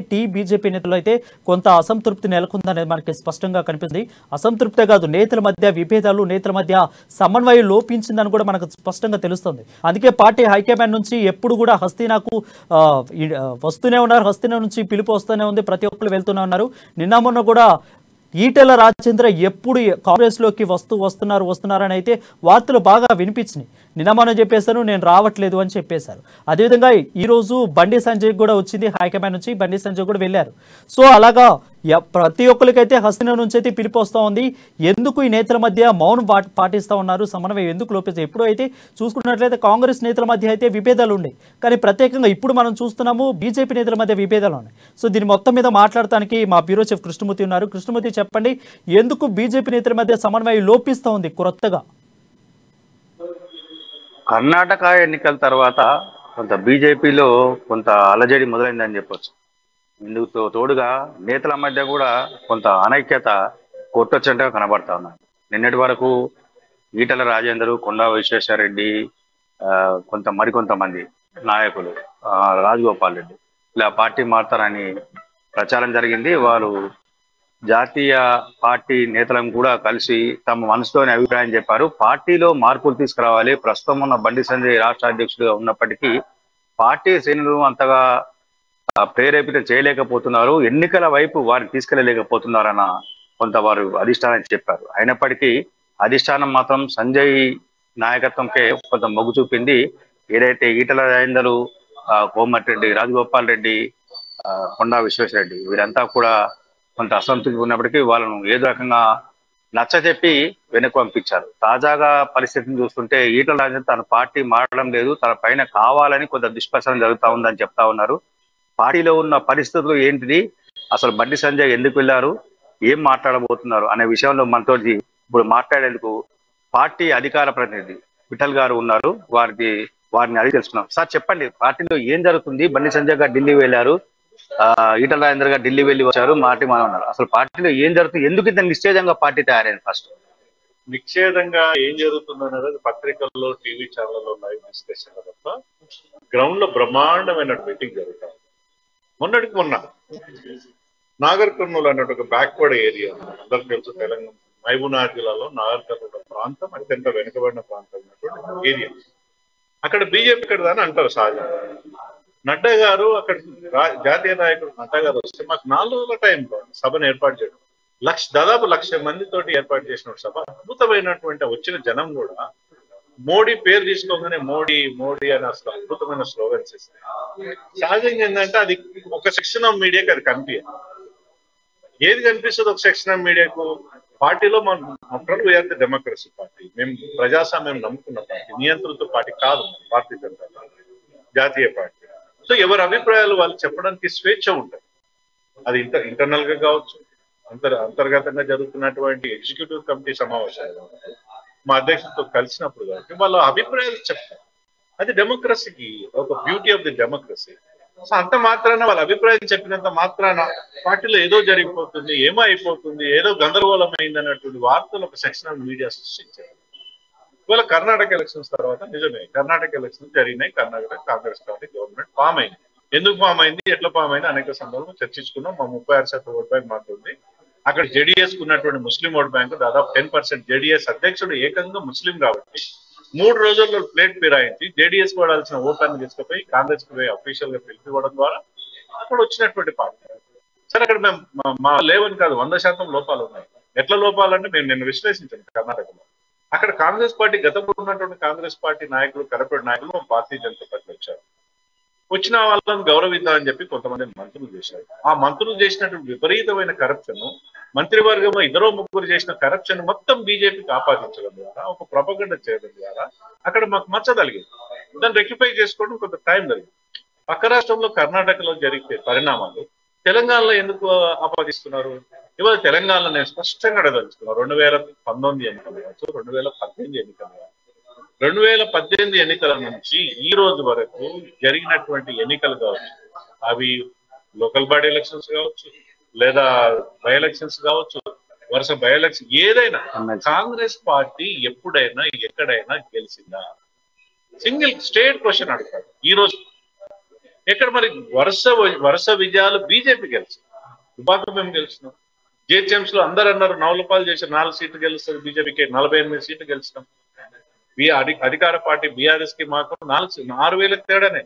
BJP నేతలు అయితే కొంత అసంతృప్తి నెలకొందనేది మనకి స్పష్టంగా కనిపిస్తుంది. అసంతృప్తే కాదు, నేతల మధ్య విభేదాలు, నేతల మధ్య సమన్వయం లోపించిందని కూడా మనకు స్పష్టంగా తెలుస్తుంది. అందుకే పార్టీ హైకమాండ్ నుంచి ఎప్పుడు కూడా హస్తీనాకు వస్తూనే ఉన్నారు. హస్తీనా నుంచి పిలుపు వస్తూనే ఉంది, ప్రతి ఒక్కరు వెళ్తూనే ఉన్నారు. నిన్న మొన్న కూడా ఈటెల రాజేంద్ర ఎప్పుడు కాంగ్రెస్లోకి వస్తున్నారని అయితే వార్తలు బాగా వినిపించినాయి. నిన్న మనం చెప్పేశారు, నేను రావట్లేదు అని చెప్పేశారు. అదేవిధంగా ఈరోజు బండి సంజయ్ కూడా వచ్చింది హైకమాండ్ నుంచి, బండి సంజయ్ కూడా వెళ్ళారు. సో అలాగా ప్రతి ఒక్కరికైతే హస్తీనా నుంచి అయితే పిలుపు వస్తూ ఉంది. ఎందుకు ఈ నేతల మధ్య మౌనం పాటిస్తూ ఉన్నారు, సమన్వయం ఎందుకు లోపిస్తారు? ఎప్పుడు అయితే చూసుకున్నట్లయితే కాంగ్రెస్ నేతల మధ్య అయితే విభేదాలు ఉన్నాయి, కానీ ప్రత్యేకంగా ఇప్పుడు మనం చూస్తున్నాము బీజేపీ నేతల మధ్య విభేదాలు ఉన్నాయి. సో దీని మొత్తం మీద మాట్లాడటానికి మా బ్యూరో చీఫ్ కృష్ణమూర్తి ఉన్నారు. కృష్ణమూర్తి, చెప్పండి, ఎందుకు బీజేపీ నేతల మధ్య సమన్వయం లోపిస్తూ ఉంది కొత్తగా? కర్ణాటక ఎన్నికల తర్వాత కొంత బీజేపీలో కొంత అలజడి మొదలైందని చెప్పొచ్చు. ఇందుకు తోడుగా నేతల మధ్య కూడా కొంత అనైక్యత కొట్టొచ్చంటగా కనబడతా ఉన్నారు. నిన్నటి వరకు ఈటెల రాజేందర్, కొండా విశ్వేశ్వరరెడ్డి, మరికొంతమంది నాయకులు, రాజగోపాల్ రెడ్డి ఇలా పార్టీ మారుతారని ప్రచారం జరిగింది. వారు జాతీయ పార్టీ నేతలను కూడా కలిసి తమ మనసులోని అభిప్రాయం చెప్పారు. పార్టీలో మార్పులు తీసుకురావాలి. ప్రస్తుతం ఉన్న బండి సంజయ్ రాష్ట్ర అధ్యక్షుడిగా ఉన్నప్పటికీ పార్టీ శ్రేణులు అంతగా ప్రేరేపితం చేయలేకపోతున్నారు, ఎన్నికల వైపు వారిని తీసుకెళ్లలేకపోతున్నారన్న కొంత వారు అధిష్టానం చెప్పారు. అయినప్పటికీ అధిష్టానం మాత్రం సంజయ్ నాయకత్వంకే కొంత మొగ్గు చూపింది. ఏదైతే ఈటెల రాజేందర్, కోమటిరెడ్డి, రాజగోపాల్ రెడ్డి, కొండా విశ్వేశ్వరరెడ్డి వీరంతా కూడా కొంత అసంతృప్తి ఉన్నప్పటికీ వాళ్ళను ఏదో రకంగా నచ్చజెప్పి వెనక్కి పంపించారు. తాజాగా పరిస్థితిని చూస్తుంటే ఈటెల రాజేందర్ తన పార్టీ మారడం లేదు, తన పైన కావాలని కొంత దుష్ప్రచారం జరుగుతూ ఉందని చెప్తా ఉన్నారు. పార్టీలో ఉన్న పరిస్థితులు ఏంటిది, అసలు బండి సంజయ్ ఎందుకు వెళ్ళారు, ఏం మాట్లాడబోతున్నారు అనే విషయంలో మనతో ఇప్పుడు మాట్లాడేందుకు పార్టీ అధికార ప్రతినిధి విఠల్ గారు ఉన్నారు. వారిని అడిగి తెలుసుకున్నాం. సార్ చెప్పండి, పార్టీలో ఏం జరుగుతుంది? బండి సంజయ్ గారు ఢిల్లీ వెళ్ళారు, ఈటెల రాజేందర్ గారు ఢిల్లీ వెళ్ళి వచ్చారు, మాటి మనం ఉన్నారు. అసలు పార్టీలో ఏం జరుగుతుంది, ఎందుకు ఇంత నిశ్చేదంగా పార్టీ తయారైంది? ఫస్ట్ నిశ్చేదంగా ఏం జరుగుతుంది అనేది పత్రికల్లో, టీవీ ఛానల్లో లైవ్ డిస్కషన్ తప్ప గ్రౌండ్ లో బ్రహ్మాండమైన మీటింగ్ జరుగుతుంది. మొన్నటికి మొన్న నాగర్ కర్నూలు అన్నట్టు ఒక బ్యాక్వర్డ్ ఏరియా అందరికి తెలుసు, తెలంగాణ మహబూబ్నగర్ జిల్లాలో నాగర్ కర్నూలు ప్రాంతం అత్యంత వెనుకబడిన ప్రాంతం ఉన్నటువంటి ఏరియా. అక్కడ బీజేపీ ఇక్కడ దాని అంటారు సహజంగా. నడ్డా గారు అక్కడ జాతీయ నాయకుడు నడ్డా గారు వస్తే మాకు 4 రోజుల టైంలో సభను ఏర్పాటు చేయడం, దాదాపు 1,00,000 మందితోటి ఏర్పాటు చేసిన సభ. అద్భుతమైనటువంటి వచ్చిన జనం కూడా మోడీ పేరు తీసుకోగానే మోడీ మోడీ అని అసలు అద్భుతమైన స్లోగన్స్ ఇస్తాయి. సహజంగా ఏంటంటే అది ఒక సెక్షన్ ఆఫ్ మీడియాకి అది కనిపించదు. ఏది కనిపిస్తుంది ఒక సెక్షన్ ఆఫ్ మీడియాకు? పార్టీలో మనం వీఆర్ ది డెమోక్రసీ పార్టీ, మేము ప్రజాస్వామ్యం నమ్ముకున్న పార్టీ, నియంత్రిత పార్టీ కాదు భారతీయ జనతా పార్టీ, జాతీయ పార్టీ. సో ఎవరి అభిప్రాయాలు వాళ్ళు చెప్పడానికి స్వేచ్ఛ ఉంటుంది. అది ఇంటర్నల్ గా కావచ్చు, అంతర్గతంగా జరుగుతున్నటువంటి ఎగ్జిక్యూటివ్ కమిటీ సమావేశాలు మా అధ్యక్షులతో కలిసినప్పుడు కాబట్టి వాళ్ళ అభిప్రాయాలు చెప్తారు. అది డెమోక్రసీకి ఒక beauty of the democracy. So అంత మాత్రాన వాళ్ళ అభిప్రాయం చెప్పినంత మాత్రాన పార్టీలో ఏదో జరిగిపోతుంది, ఏమో అయిపోతుంది, ఏదో గందరగోళం అయింది అన్నటువంటి వార్తలు ఒక సెక్షన్ ఆఫ్ మీడియా సృష్టించారు. ఇవాళ కర్ణాటక ఎలక్షన్స్ తర్వాత నిజమే కర్ణాటక ఎలక్షన్స్ జరిగినాయి. Karnataka Congress party government form అయింది. ఎందుకు ఫామ్ అయింది, ఎట్లా ఫామ్ అయింది అనేక సందర్భంలో చర్చించుకున్నాం. మా 36% ఓట్ బ్యాంక్ మాత్రమే. అక్కడ జేడీఎస్ కున్నటువంటి ముస్లిం ఓట్ బ్యాంక్ దాదాపు 10%. జేడీఎస్ అధ్యక్షుడు ఏకంగా ముస్లిం కాబట్టి 3 రోజుల్లో ప్లేట్ ఫిరాయించి జేడీఎస్ వాడాల్సిన ఓట్లను తీసుకుపోయి కాంగ్రెస్ కు అఫీషియల్ గా పిలిపివ్వడం ద్వారా అక్కడ వచ్చినటువంటి పార్టీ. సరే, అక్కడ మేము మా లేవని కాదు, 100% లోపాలు ఉన్నాయి. ఎట్లా లోపాలంటే మేము నిన్న విశ్లేషించాను. కర్ణాటకలో అక్కడ కాంగ్రెస్ పార్టీ గతంలో ఉన్నటువంటి కాంగ్రెస్ పార్టీ నాయకులు, కరపడి నాయకులు భారతీయ జనతా పార్టీ వచ్చారు. వచ్చిన వాళ్ళని గౌరవిద్దామని చెప్పి కొంతమంది మంత్రులు చేశారు. ఆ మంత్రులు చేసినటువంటి విపరీతమైన కరప్షన్, మంత్రివర్గంలో 2-3 చేసిన కరప్షన్ మొత్తం బీజేపీకి ఆపాదించడం ద్వారా, ఒక ప్రొపగండా చేయడం ద్వారా అక్కడ మాకు మచ్చగలిగింది. దాన్ని రెక్టిఫై చేసుకోవడం కొంత టైం జరిగింది. పక్క రాష్ట్రంలో కర్ణాటకలో జరిగే పరిణామాలు తెలంగాణలో ఎందుకు ఆపాదిస్తున్నారు? ఇవాళ తెలంగాణలో నేను స్పష్టంగా అడగదలుచుకున్నాను. 2019 ఎన్నికలు కావచ్చు, 2018 ఎన్నికలు కావచ్చు, 2018 ఎన్నికల నుంచి ఈ రోజు వరకు జరిగినటువంటి ఎన్నికలు కావచ్చు, అవి లోకల్ బాడీ ఎలక్షన్స్ కావచ్చు, లేదా బై ఎలక్షన్స్ కావచ్చు, వరుస బై ఎలక్షన్ ఏదైనా, కాంగ్రెస్ పార్టీ ఎప్పుడైనా ఎక్కడైనా గెలిచిందా? సింగిల్ స్టేట్ క్వశ్చన్ అడుగుతారు. ఈ రోజు ఎక్కడ మరి వరుస విజయాలు బీజేపీ గెలిచింది. దుబాక మేము గెలిచినాం. జిహెచ్ఎంసీ లో అందరు అన్నారు నవలపాలు చేసి 4 సీట్లు గెలుస్తుంది బీజేపీకి, 48 సీట్లు గెలిచినాం. అధికార పార్టీ బీఆర్ఎస్ కి మాత్రం 6,000 తేడానే.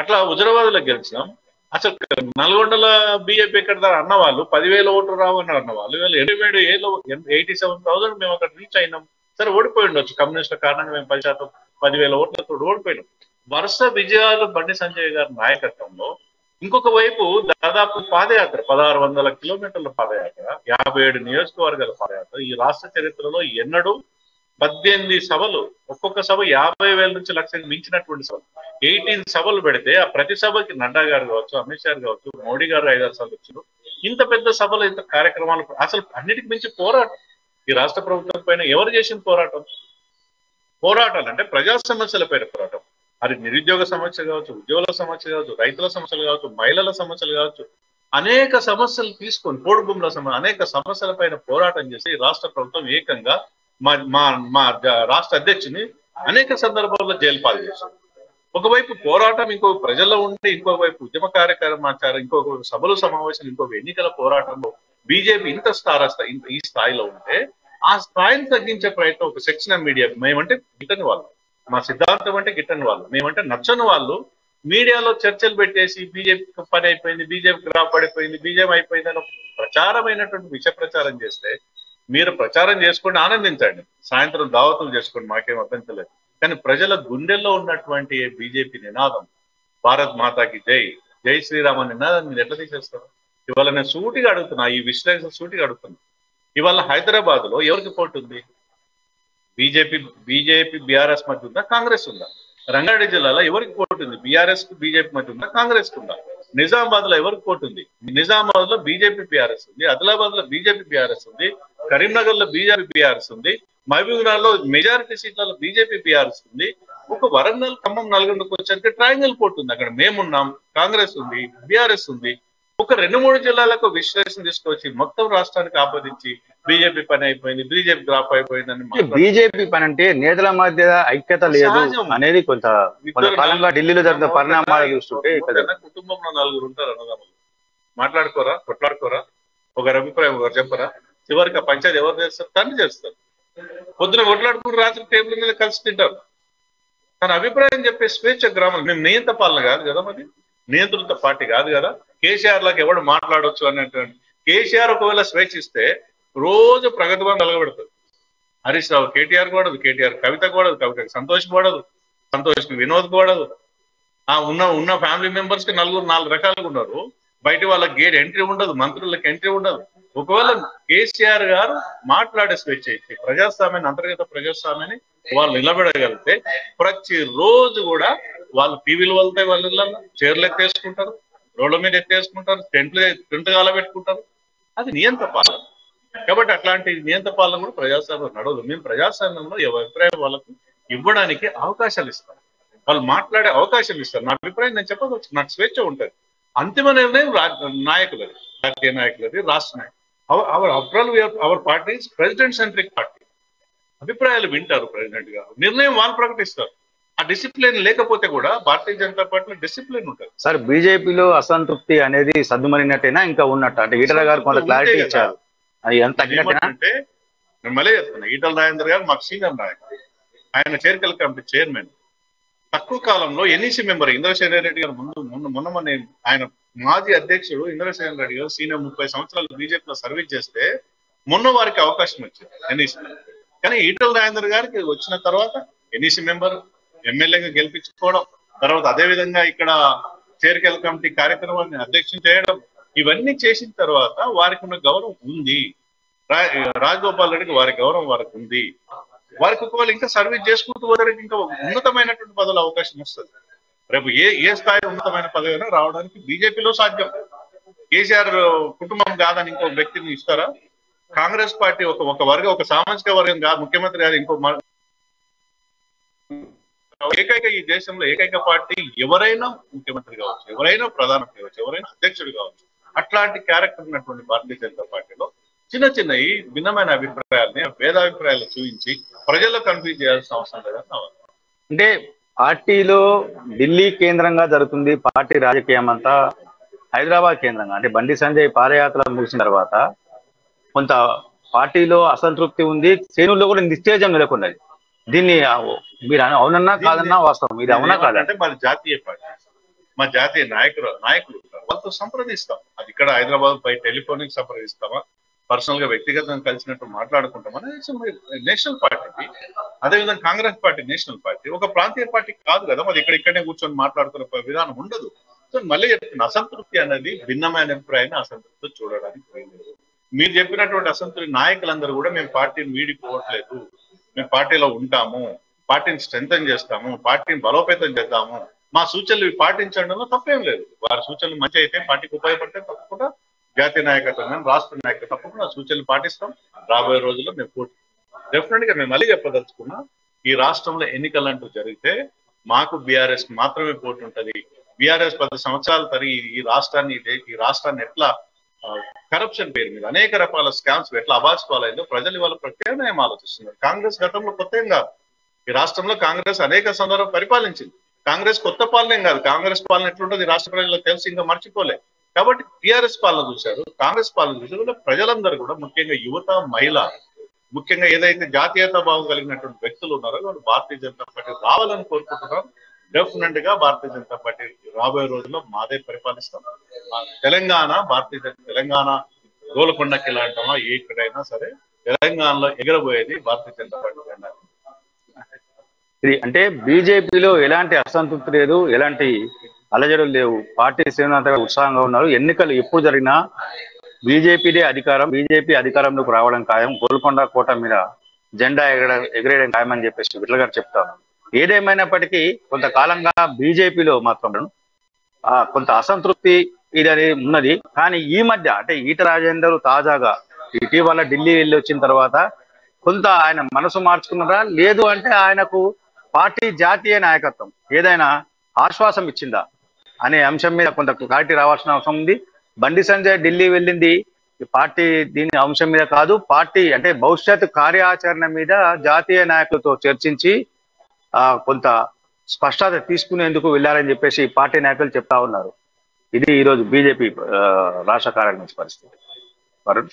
అట్లా హుజరాబాద్ లో గెలిచినాం. అసలు నల్గొండల బీజేపీ ఎక్కడ అన్నవాళ్ళు 10,000 ఓట్లు రావని అన్నవాళ్ళు 87,000 మేము అక్కడ రీచ్ అయినాం. సరే ఓడిపోయి ఉండొచ్చు, కమ్యూనిస్టుల కారణంగా మేము 10%, 10,000 ఓట్లతో ఓడిపోయినాం. వరుస విజయాలు బండి సంజయ్ గారి నాయకత్వంలో. ఇంకొక వైపు దాదాపు పాదయాత్ర 1,600 కిలోమీటర్ల పాదయాత్ర, 57 నియోజకవర్గాల పాదయాత్ర. ఈ రాష్ట్ర చరిత్రలో ఎన్నడూ 18 సభలు, ఒక్కొక్క సభ 50,000 నుంచి 1,00,000 మించినటువంటి సభలు, 18 సభలు పెడితే ఆ ప్రతి సభకి నడ్డా గారు కావచ్చు, అమిత్ షా కావచ్చు, మోడీ గారు 5-6 సార్లు వచ్చారు. ఇంత పెద్ద సభలు, ఇంత కార్యక్రమాలు, అసలు అన్నిటికి మించి పోరాటం. ఈ రాష్ట్ర ప్రభుత్వం పైన ఎవరు చేసిన పోరాటాలు అంటే ప్రజా సమస్యల పైన పోరాటం. అది నిరుద్యోగ సమస్య కావచ్చు, ఉద్యోగుల సమస్య కావచ్చు, రైతుల సమస్యలు కావచ్చు, మహిళల సమస్యలు కావచ్చు, అనేక సమస్యలు తీసుకొని పోడు భూముల అనేక సమస్యల పైన పోరాటం చేసి రాష్ట్ర ప్రభుత్వం ఏకంగా మా రాష్ట్ర అధ్యక్షుని అనేక సందర్భాల్లో జైలు పాలు చేశారు. ఒకవైపు పోరాటం, ఇంకొక ప్రజల్లో ఉండి, ఇంకొక వైపు ఉద్యమ కార్యక్రమాచారం, ఇంకొక సభలు సమావేశాలు, ఇంకొక ఎన్నికల పోరాటంలో బీజేపీ ఈ స్థాయిలో ఉంటే ఆ స్థాయిని తగ్గించే ప్రయత్నం ఒక సెక్షన్ ఆఫ్ మీడియా, మేమంటే గిట్టని వాళ్ళు, మా సిద్ధాంతం అంటే గిట్టని వాళ్ళు, మేమంటే నచ్చని వాళ్ళు మీడియాలో చర్చలు పెట్టేసి బీజేపీ పని అయిపోయింది, బీజేపీ గ్రాఫ్ పడిపోయింది, బీజేపీ అయిపోయింది అని ప్రచారమైనటువంటి విష ప్రచారం చేస్తే మీరు ప్రచారం చేసుకొని ఆనందించండి, సాయంత్రం దావతులు చేసుకోండి, మాకేం అభ్యంతరం. కానీ ప్రజల గుండెల్లో ఉన్నటువంటి బీజేపీ నినాదం భారత్ మాతాకి జై, జై శ్రీరామ నినాదాన్ని మీరు ఎట్లా తీసేస్తారు? ఇవాళ నేను సూటిగా అడుగుతున్నా, ఈ విశ్లేషణ సూటిగా అడుగుతున్నా. ఇవాళ హైదరాబాద్ లో ఎవరికి పోటీ ఉంది? బీజేపీ బీఆర్ఎస్ మధ్య ఉందా, కాంగ్రెస్ ఉందా? రంగారెడ్డి జిల్లాలో ఎవరికి పోటీ ఉంది? బీఆర్ఎస్ కు బీజేపీ మధ్య ఉందా, కాంగ్రెస్ కు ఉందా? నిజామాబాద్ లో ఎవరికి పోటీ ఉంది? నిజామాబాద్ లో బీజేపీ బీఆర్ఎస్ ఉంది, ఆదిలాబాద్ లో బీజేపీ బీఆర్ఎస్ ఉంది, కరీంనగర్ లో బీజేపీ బీఆర్ఎస్ ఉంది, మహబూబ్నగర్ లో మెజారిటీ సీట్లలో బీజేపీ బీఆర్ఎస్ ఉంది. ఒక వరంగల్, ఖమ్మం, నల్గొండకు వచ్చాక ట్రయాంగిల్ పోటీ ఉంది. అక్కడ మేమున్నాం, కాంగ్రెస్ ఉంది, బీఆర్ఎస్ ఉంది. ఒక 2-3 జిల్లాలకు విశ్లేషణ తీసుకొచ్చి మొత్తం రాష్ట్రానికి ఆపాదించి బీజేపీ పని అయిపోయింది, బీజేపీ డ్రాప్ అయిపోయిందని. బీజేపీ పని అంటే నేతల మధ్య ఐక్యత లేదు అనేది కొంతకాలంగా ఢిల్లీలో జరిగిన పరిణామాలు చూస్తుంటే. కుటుంబంలో 4 ఉంటారు అన్నదమ్ములు, మాట్లాడుకోరా, కొట్లాడుకోరా, ఒకరి అభిప్రాయం ఒకరు చెప్పరా, చివరికి ఆ పంచాయతీ ఎవరు చేస్తారు? తండ్రి చేస్తారు. పొద్దున కొట్లాడుకుని రాత్రి టేబుల్ మీద కలిసి తింటారు. తన అభిప్రాయం చెప్పే స్వేచ్ఛ గ్రామం. మేము నియంత్ర పాలన కాదు కదా, మరి నియంత్రిత పార్టీ కాదు కదా. కేసీఆర్ లాగా ఎవడు మాట్లాడవచ్చు అనేటువంటి కేసీఆర్ ఒకవేళ స్వేచ్ఛ ఇస్తే రోజు ప్రగతి బంధు అలగబెడతారు. హరీష్ రావు కేటీఆర్ కూడదు, కేటీఆర్ కవిత కూడదు, కవితకి సంతోష్ కూడదు, సంతోష్కి వినోద్ కూడదు. ఉన్న ఫ్యామిలీ మెంబర్స్ కి 4 రకాలుగా ఉన్నారు. బయట వాళ్ళకి గేట్ ఎంట్రీ ఉండదు, మంత్రులకు ఎంట్రీ ఉండదు. ఒకవేళ కేసీఆర్ గారు మాట్లాడే స్వేచ్ఛ ఇచ్చి ప్రజాస్వామ్యాన్ని, అంతర్గత ప్రజాస్వామ్యాన్ని వాళ్ళు నిలబెడగలిగితే ప్రతి రోజు కూడా వాళ్ళు టీవీలు వెళ్తాయి, వాళ్ళ ఇళ్ళల్లో చీరలు ఎత్తేసుకుంటారు, రోడ్ల మీద ఎత్తేసుకుంటారు, టెంట్ పెట్టుకుంటారు. అది నియంత్ర పాలన. కాబట్టి అట్లాంటి నియంత్ర పాలన కూడా ప్రజాస్వామ్యం నడవదు. మేము ప్రజాస్వామ్యంలో ఎవరి అభిప్రాయం వాళ్ళకు ఇవ్వడానికి అవకాశాలు ఇస్తాం, వాళ్ళు మాట్లాడే అవకాశం ఇస్తారు. నా అభిప్రాయం నేను చెప్పవచ్చు, నాకు స్వేచ్ఛ ఉంటుంది. అంతిమ నిర్ణయం నాయకులది, జాతీయ నాయకులది, రాష్ట్ర నాయకులు. Our party president centric party. అభిప్రాయాలు వింటారు ప్రెసిడెంట్ గారు, నిర్ణయం వాళ్ళు ప్రకటిస్తారు. ఆ డిసిప్లిన్ లేకపోతే కూడా భారతీయ జనతా పార్టీలో డిసిప్లిన్ ఉంటుంది. సార్, బీజేపీలో అసంతృప్తి అనేది సద్దుమరినట్టేనా ఇంకా ఉన్నట్టు? అంటే ఈటల గారు కొంత క్లారిటీ ఇచ్చారు, అది ఎంత అంటే నేను మళ్ళీ చెప్తున్నా, ఈటల రాజేందర్ గారు మాకు సీనియర్ నాయకుడు, ఆయన చేరికల కమిటీ చైర్మన్. తక్కువ కాలంలో ఎన్ఈసీ మెంబర్ ఇంద్రసేన రెడ్డి గారు మొన్న ఆయన మాజీ అధ్యక్షుడు ఇంద్రసేన రెడ్డి గారు సీనియర్ 30 సంవత్సరాలు బీజేపీలో సర్వీస్ చేస్తే మొన్న వారికి అవకాశం వచ్చింది ఎన్ఈసీ. కానీ ఈటల రాజేందర్ గారికి వచ్చిన తర్వాత ఎన్ఈసీ మెంబర్, ఎమ్మెల్యేగా గెలిపించుకోవడం, తర్వాత అదే విధంగా ఇక్కడ చేరికల కమిటీ కార్యక్రమాన్ని అధ్యక్షం చేయడం, ఇవన్నీ చేసిన తర్వాత వారికి ఉన్న గౌరవం ఉంది. రాజగోపాల్ రెడ్డికి వారి గౌరవం వారికి ఉంది. వారికి ఒకవేళ ఇంకా సర్వీస్ చేసుకుంటూ పోతానికి ఇంకా ఉన్నతమైనటువంటి పదవుల అవకాశం వస్తుంది. రేపు ఏ స్థాయి ఉన్నతమైన పదవి అయినా రావడానికి బీజేపీలో సాధ్యం. కేసీఆర్ కుటుంబం కాదని ఇంకో వ్యక్తిని ఇస్తారా? కాంగ్రెస్ పార్టీ ఒక సామాజిక వర్గం కాదు, ముఖ్యమంత్రి గారు ఇంకో ఈ దేశంలో ఏకైక పార్టీ ఎవరైనా ముఖ్యమంత్రి కావచ్చు, ఎవరైనా ప్రధానమంత్రి కావచ్చు, ఎవరైనా అధ్యక్షుడు కావచ్చు. అట్లాంటి క్యారెక్టర్ ఉన్నటువంటి భారతీయ జనతా పార్టీలో చిన్న ఈ భిన్నమైన అభిప్రాయాలని, భేదాభిప్రాయాలు చూపించి ప్రజల్లో కన్ఫ్యూజ్ చేయాల్సిన అవసరం లేదని. అంటే పార్టీలో ఢిల్లీ కేంద్రంగా జరుగుతుంది, పార్టీ రాజకీయం అంతా హైదరాబాద్ కేంద్రంగా. అంటే బండి సంజయ్ పాదయాత్ర ముగిసిన తర్వాత కొంత పార్టీలో అసంతృప్తి ఉంది, శ్రేణుల్లో కూడా నిశ్చేజం నెలకొన్నది. దీన్ని మీరు అవునన్నా కాదన్నా వాస్తవం, ఇది అవునా కాదా? అంటే మన జాతీయ పార్టీ, మా జాతీయ నాయకులు ఉంటారు, వాళ్ళతో సంప్రదిస్తాం. అది ఇక్కడ హైదరాబాద్ బై టెలిఫోనిక్ సంప్రదిస్తామా, పర్సనల్ గా వ్యక్తిగతంగా కలిసినట్టు మాట్లాడుకుంటాం అనేది నేషనల్ పార్టీ. అదేవిధంగా కాంగ్రెస్ పార్టీ నేషనల్ పార్టీ, ఒక ప్రాంతీయ పార్టీ కాదు కదా. మరి ఇక్కడనే కూర్చొని మాట్లాడుకునే విధానం ఉండదు. సో మళ్ళీ చెప్తున్న అసంతృప్తి అనేది భిన్నమైన అభిప్రాయాన్ని అసంతృప్తి చూడడానికి పోయింది. మీరు చెప్పినటువంటి అసంతృప్తి నాయకులందరూ కూడా మేము పార్టీని వీడిపోవట్లేదు, మేము పార్టీలో ఉంటాము, పార్టీని స్ట్రెంథన్ చేస్తాము, పార్టీని బలోపేతం చేద్దాము, మా సూచనలు పాటించడంలో తప్పేం లేదు. వారి సూచనలు మంచి అయితే పార్టీకి ఉపయోగపడితే తప్పకుండా జాతీయ నాయకత్వం కానీ రాష్ట్ర నాయకత్వం తప్పకుండా సూచనలు పాటిస్తాం. రాబోయే రోజుల్లో మేము పోటీ డెఫినెట్ గా మేము మళ్ళీ చెప్పదలుచుకున్నా, ఈ రాష్ట్రంలో ఎన్నికలు అంటూ జరిగితే మాకు బీఆర్ఎస్ మాత్రమే పోటీ ఉంటది. బీఆర్ఎస్ 10 సంవత్సరాల తరిగి ఈ రాష్ట్రాన్ని ఎట్లా కరప్షన్ పేరు మీద అనేక రకాల స్కామ్స్ ఎట్లా అబాచుకోవాలైందో ప్రజలు ఇవాళ ప్రత్యామ్నాయం ఆలోచిస్తున్నారు. కాంగ్రెస్ గతంలో కొత్త ఏం కాదు. ఈ రాష్ట్రంలో కాంగ్రెస్ అనేక సందర్భాలు పరిపాలించింది. కాంగ్రెస్ కొత్త పాలన ఏం కాదు. కాంగ్రెస్ పాలన ఎట్లుంటుంది రాష్ట్ర ప్రజలకు తెలిసి ఇంకా మర్చిపోలే. కాబట్టి టీఆర్ఎస్ పాలన చూశారు, కాంగ్రెస్ పాలన చూశారు. ప్రజలందరూ కూడా ముఖ్యంగా యువత, మహిళ, ముఖ్యంగా ఏదైతే జాతీయత భావం కలిగినటువంటి వ్యక్తులు ఉన్నారో వాళ్ళు భారతీయ జనతా పార్టీ రావాలని కోరుకుంటున్నారు. డెఫినెట్ గా భారతీయ జనతా పార్టీ రాబోయే రోజుల్లో మాదే పరిపాలిస్తాం. తెలంగాణ గోల్కొండకి ఎలాంటమా ఎక్కడైనా సరే తెలంగాణలో ఎగరబోయేది భారతీయ జనతా పార్టీ జెండా. ఇది అంటే బీజేపీలో ఎలాంటి అసంతృప్తి లేదు, ఎలాంటి అలజడులు లేవు. పార్టీ శ్రేణులంతా ఉత్సాహంగా ఉన్నారు. ఎన్నికలు ఎప్పుడు జరిగినా బీజేపీ అధికారంలోకి రావడం ఖాయం, గోల్కొండ కోట మీద జెండా ఎగరేయడం ఖాయమని చెప్పేసి విట్ల గారు చెప్తాను. ఏదేమైనప్పటికీ కొంతకాలంగా బీజేపీలో మాత్రం కొంత అసంతృప్తి ఇది అనేది ఉన్నది. కానీ ఈ మధ్య అంటే ఈట రాజేందర్ తాజాగా ఇటీవల ఢిల్లీ వెళ్ళి వచ్చిన తర్వాత కొంత ఆయన మనసు మార్చుకున్నారా, లేదు అంటే ఆయనకు పార్టీ జాతీయ నాయకత్వం ఏదైనా ఆశ్వాసం ఇచ్చిందా అనే అంశం మీద కొంత క్లారిటీ రావాల్సిన అవసరం ఉంది. బండి సంజయ్ ఢిల్లీ వెళ్ళింది పార్టీ దీని అంశం మీద కాదు, పార్టీ అంటే భవిష్యత్ కార్యాచరణ మీద జాతీయ నాయకులతో చర్చించి కొంత స్పష్టత తీసుకునేందుకు వెళ్ళారని చెప్పేసి పార్టీ నాయకులు చెప్తా ఉన్నారు. ఇది ఈరోజు బీజేపీ రాష్ట్ర కార్యదర్శి పరిస్థితి. వరుణ్.